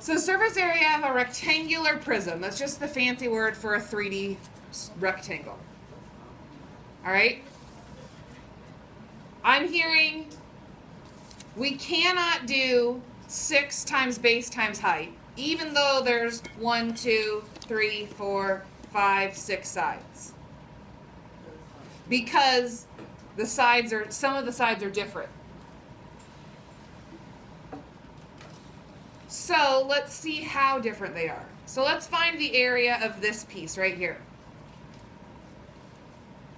So surface area of a rectangular prism. That's just the fancy word for a 3D rectangle. All right? I'm hearing we cannot do 6 times base times height, even though there's 1, 2, 3, 4, 5, 6 sides. Because some of the sides are different. So let's see how different they are. So let's find the area of this piece right here.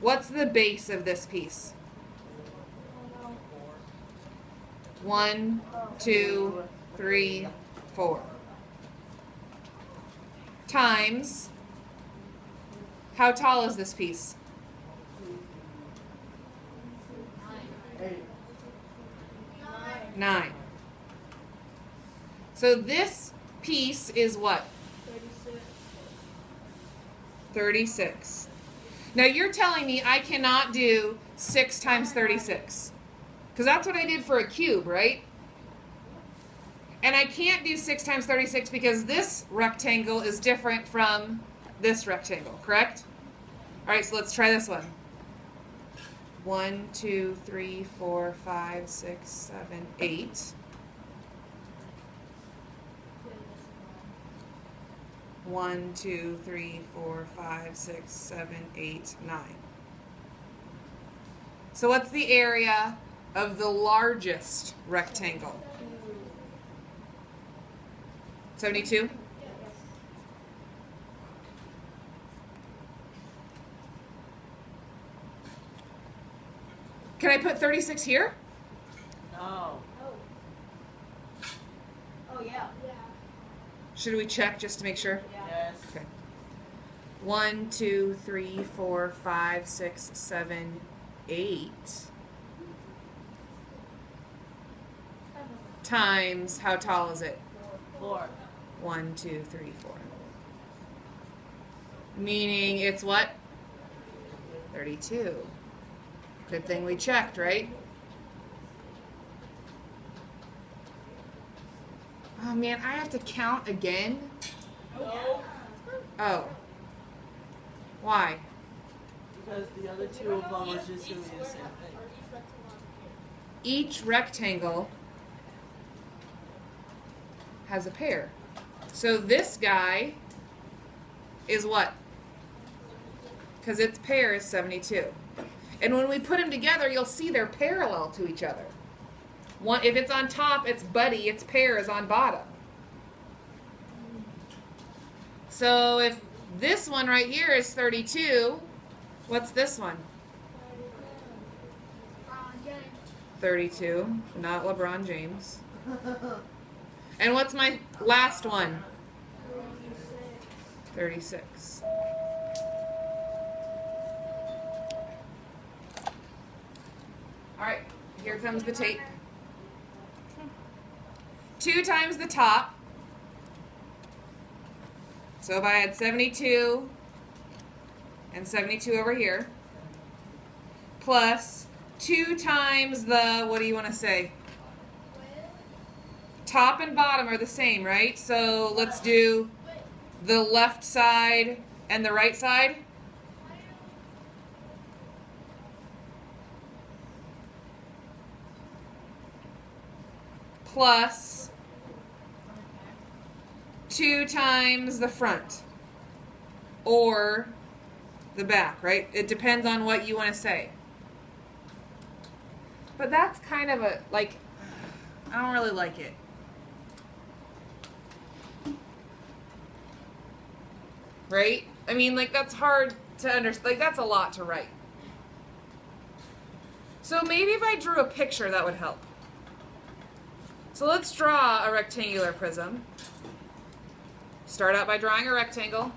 What's the base of this piece? 1, 2, 3, 4. Times, how tall is this piece? 9. So this piece is what? 36. Now you're telling me I cannot do 6 times 36. Because that's what I did for a cube, right? And I can't do 6 times 36 because this rectangle is different from this rectangle, correct? All right, so let's try this one. 1, 2, 3, 4, 5, 6, 7, 8. 1, 2, 3, 4, 5, 6, 7, 8, 9. So what's the area of the largest rectangle? 72? Can I put 36 here? No. Oh, yeah. Should we check just to make sure? Yes. Okay. 1, 2, 3, 4, 5, 6, 7, 8. Times, how tall is it? 4. 1, 2, 3, 4. Meaning it's what? 32. Good thing we checked, right? Oh man, I have to count again? No. Oh. Why? Because the other two of them was just going to be the same thing. Each rectangle has a pair. So this guy is what? Because its pair is 72. And when we put them together, you'll see they're parallel to each other. One, if it's on top, it's buddy, its pair is on bottom. So if this one right here is 32, what's this one? 32, not LeBron James. And what's my last one? 36. All right, here comes the tape. 2 times the top. So if I had 72 and 72 over here, plus 2 times the, what do you want to say? Top and bottom are the same, right? So let's do the left side and the right side. Plus 2 times the front or the back, right? It depends on what you want to say. But that's kind of a, like, I don't really like it. Right? I mean, like, that's hard to understand. Like, that's a lot to write. So maybe if I drew a picture, that would help. So let's draw a rectangular prism. Start out by drawing a rectangle.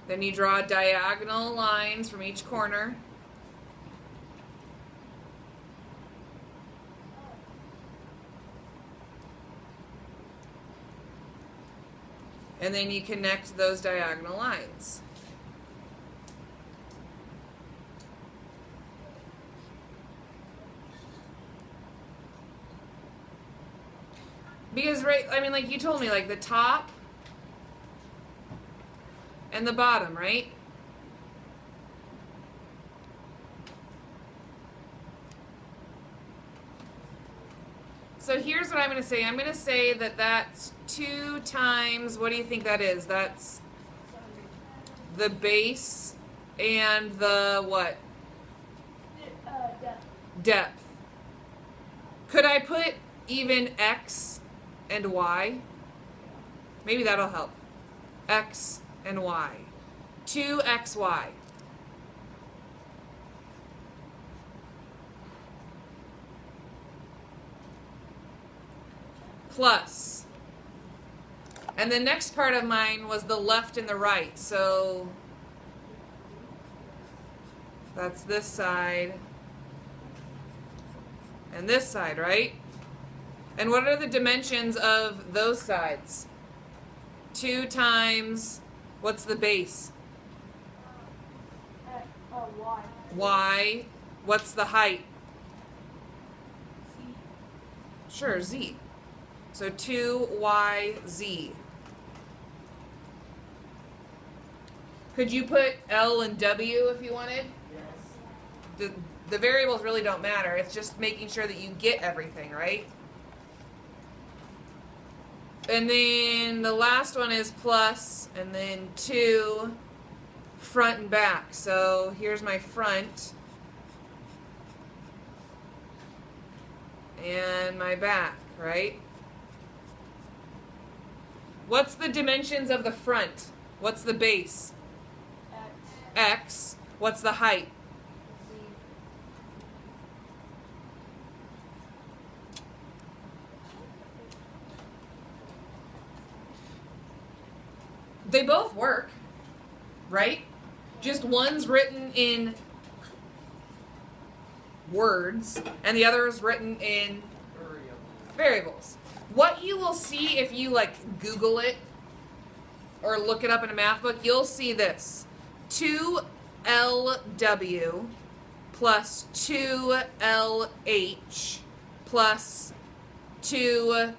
Then you draw diagonal lines from each corner. And then you connect those diagonal lines. Because, right, I mean, like you told me, like the top and the bottom, right? So here's what I'm going to say. I'm going to say that that's 2 times, what do you think that is? That's the base and the what? Depth. Could I put even x and y? Maybe that'll help. X and y. 2xy. Plus. And the next part of mine was the left and the right. So that's this side and this side, right? And what are the dimensions of those sides? 2 times, what's the base? Y. Y. What's the height? Sure, z. So 2yz. Could you put L and W if you wanted? Yes. The variables really don't matter. It's just making sure that you get everything, right? And then the last one is plus, and then 2 front and back. So here's my front and my back, right? What's the dimensions of the front? What's the base? X. What's the height? They both work, right? Just one's written in words and the other is written in variables. What you will see if you like Google it or look it up in a math book, you'll see this. 2LW plus 2LH plus 2HW.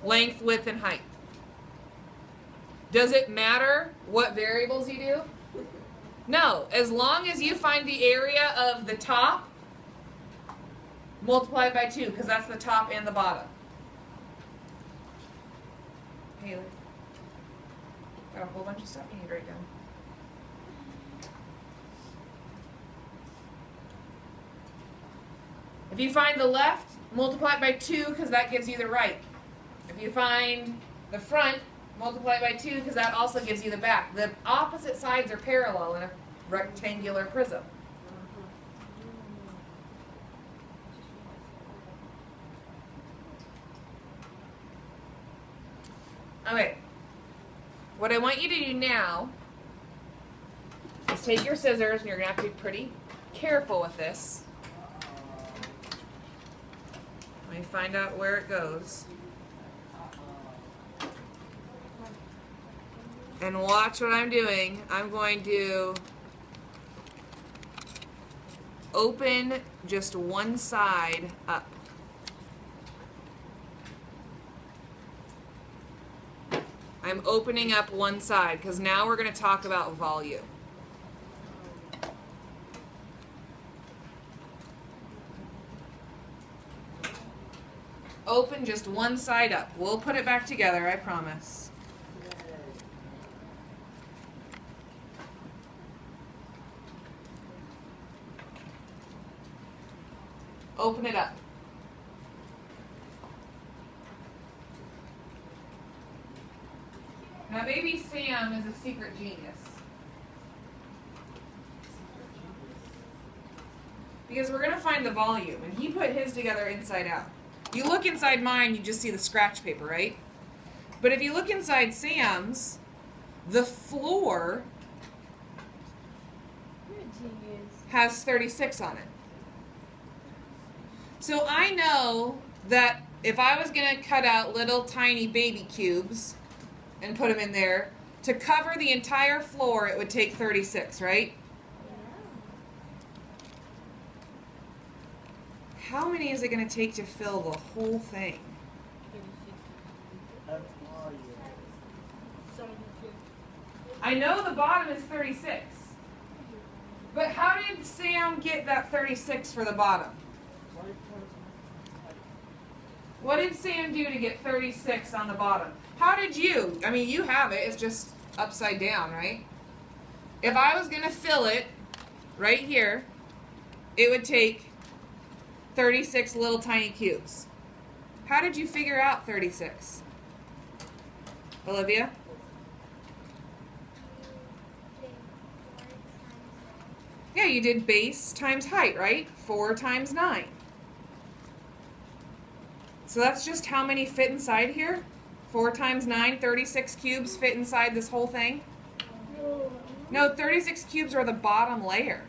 Length, width, and height. Does it matter what variables you do? No. As long as you find the area of the top, multiply by 2, because that's the top and the bottom. Haley, got a whole bunch of stuff you need to write down. If you find the left, multiply it by 2, because that gives you the right. If you find the front, multiply it by 2 because that also gives you the back. The opposite sides are parallel in a rectangular prism. Okay. What I want you to do now is take your scissors, and you're going to have to be pretty careful with this. Let me find out where it goes. And watch what I'm doing. I'm going to open just one side up. I'm opening up one side because now we're going to talk about volume. Open just one side up. We'll put it back together, I promise. Open it up. Now, baby Sam is a secret genius. Because we're going to find the volume, and he put his together inside out. You look inside mine, you just see the scratch paper, right? But if you look inside Sam's, the floor has 36 on it. So I know that if I was going to cut out little tiny baby cubes and put them in there, to cover the entire floor, it would take 36, right? how many is it going to take to fill the whole thing? That's all you. I know the bottom is 36. But how did Sam get that 36 for the bottom? What did Sam do to get 36 on the bottom? How did you? I mean, you have it. It's just upside down, right? If I was going to fill it right here, it would take 36 little tiny cubes. How did you figure out 36? Olivia? Yeah, you did base times height, right? 4 times 9. So that's just how many fit inside here? 4 times 9, 36 cubes fit inside this whole thing? No, 36 cubes are the bottom layer.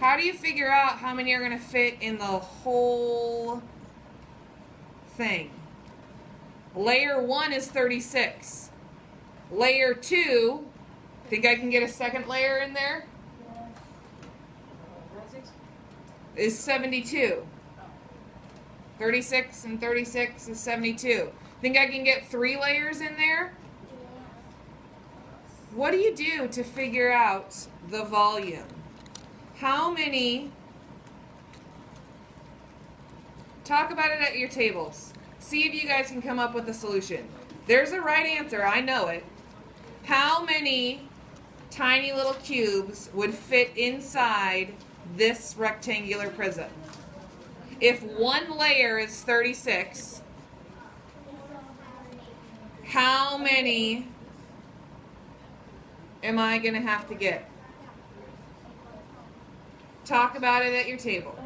How do you figure out how many are going to fit in the whole thing? Layer 1 is 36. Layer 2, think I can get a second layer in there? Is 72. 36 and 36 is 72. Think I can get 3 layers in there? What do you do to figure out the volume? How many? Talk about it at your tables. See if you guys can come up with a solution. There's a right answer, I know it. How many tiny little cubes would fit inside this rectangular prism? If one layer is 36, how many am I going to have to get? Talk about it at your table.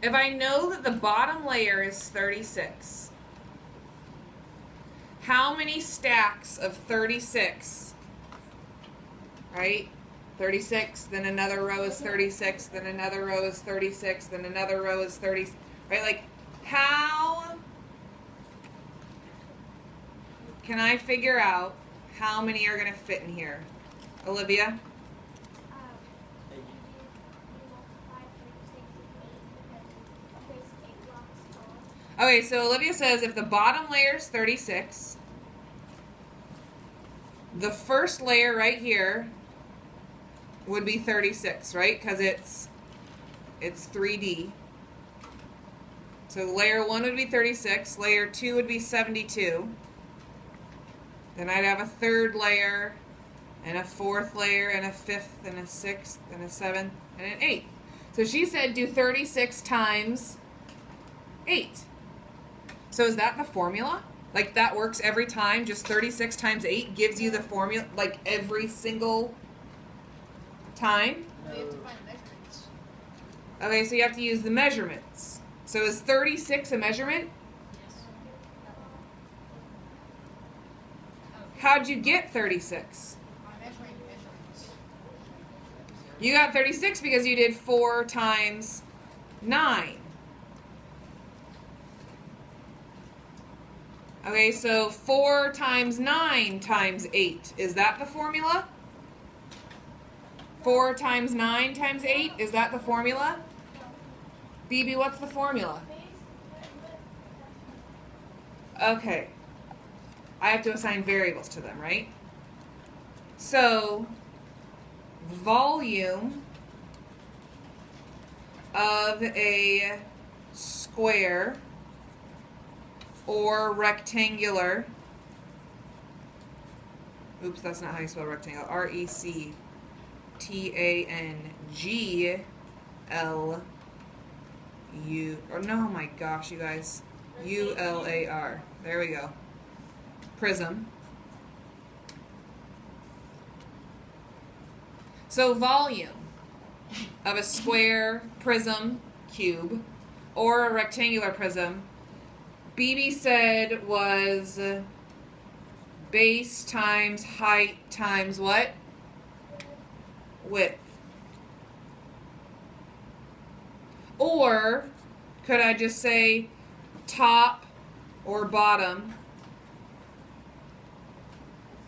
If I know that the bottom layer is 36, how many stacks of 36, right? 36, then another row is 36, then another row is 36, then another row is 30, right? Like, how can I figure out how many are going to fit in here? Olivia? Okay, so Olivia says if the bottom layer is 36, the first layer right here would be 36, right? Because it's 3D. So layer 1 would be 36, layer 2 would be 72. Then I'd have a third layer, and a fourth layer, and a fifth, and a sixth, and a seventh, and an eighth. So she said do 36 times 8. So is that the formula? Like that works every time? Just 36 times 8 gives you the formula, like every single time? We have to find the measurements. Okay, so you have to use the measurements. So is 36 a measurement? Yes. How'd you get 36? I'm measuring measurements. You got 36 because you did 4 times 9. Okay, so 4 times 9 times 8. Is that the formula? 4 times 9 times 8. Is that the formula? Phoebe, what's the formula? Okay. I have to assign variables to them, right? So, volume of a square or rectangular. Oops, that's not how you spell rectangle. RECTANGLE. Or no, oh my gosh, you guys. ULAR. There we go. Prism. So volume of a square, prism, cube, or a rectangular prism, BB said was base times height times what? Width. Or could I just say top or bottom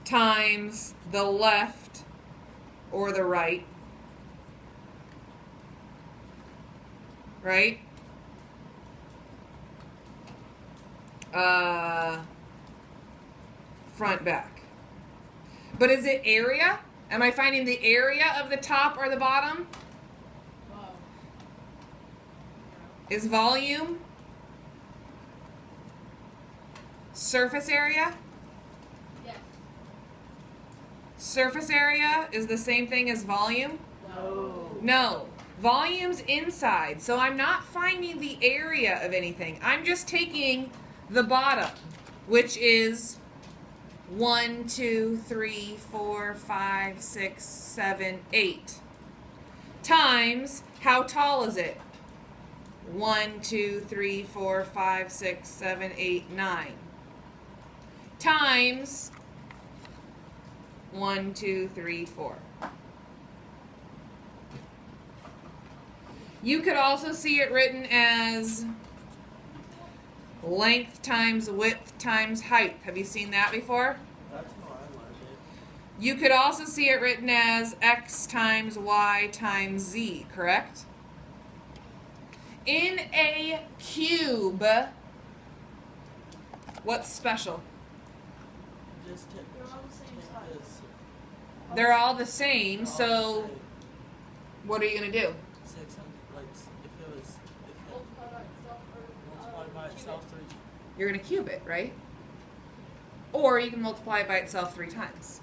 times the left or the right. Right? Front, back. But is it area? Am I finding the area of the top or the bottom? Whoa. Is volume? Surface area? Yes. Surface area is the same thing as volume? No. No. Volume's inside, so I'm not finding the area of anything. I'm just taking the bottom, which is 1, 2, 3, 4, 5, 6, 7, 8. Times, how tall is it? 1, 2, 3, 4, 5, 6, 7, 8, 9. Times 1, 2, 3, 4. You could also see it written as length times width times height. Have you seen that before? That's how I learned it. You could also see it written as x times y times z, correct? In a cube, what's special? Just take this. They're all the same, so what are you going to do? 600, like, if it was, multiplied by itself 3 You're going to cube it, right? Or you can multiply it by itself 3 times.